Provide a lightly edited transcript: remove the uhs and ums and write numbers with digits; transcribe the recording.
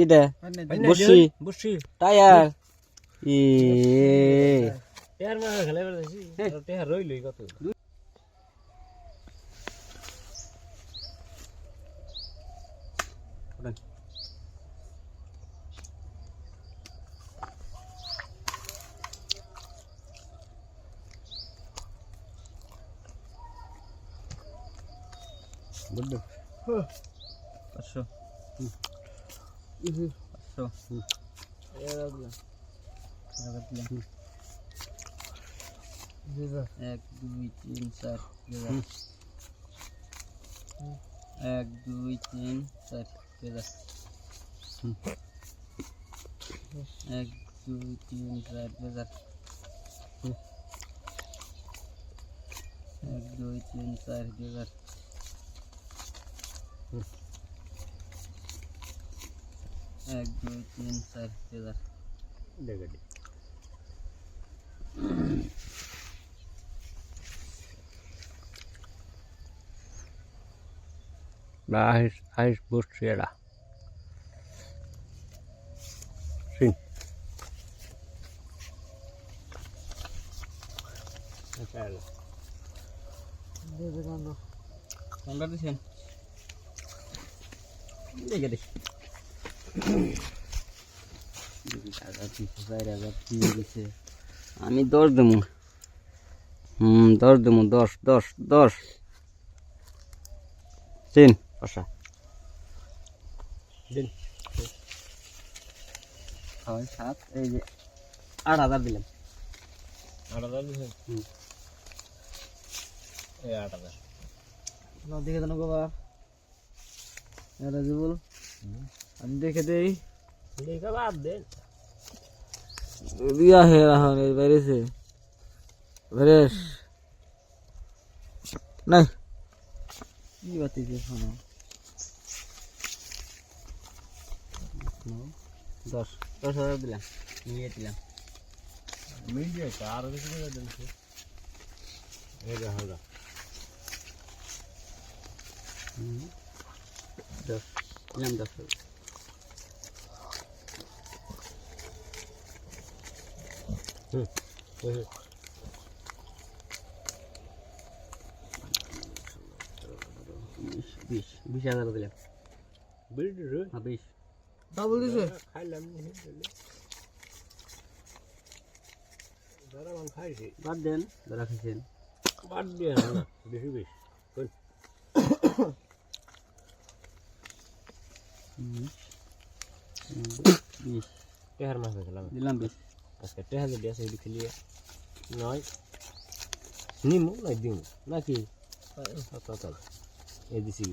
Tidak. Busi. Busi. Tayar. Tayar mah khale berarti. Tayar roi loi kot. Betul. Pasok. Pasok. Ya Allah. এক দুই তিন চার এক দুই তিন চার এক দুই তিন চার এক দুই তিন চার এক দুই তিন চার Dekat. Ais bus siellä. Sin. Macam. কোনটা দিছেন দেখে দেখি আমি 10 দেবো 10 দেবো 10 তিন পয়সা Din. 7 এই যে 8000 দিলাম Ada lagi sih. Ada. না দেখে দেন বাবা রাজুল আমি দেখে দেই Ini kan ada. দিয়া হে এখন এই বাইরেছে বেরেশ নাই কি বাতিছে শোনো 10,000 দিলাম নিয়ে দিলাম Media car ada sih ada sih. Ada. 10 দিলাম 10 20,000 দিলাম Beli dulu. habis Double দিছে খাইলাম নি দাঁড়া মান খাইছি বাদ দেন ধরা খাইছেন বাদ দিয়ে না বেশি বেশি কই 20 টেহার মাছ খেলাম দিলাম 20 আজকে টেহার যদি আছে এদিকে খেলিয়ে নয় নিমু না দিমু নাকি এই দিছি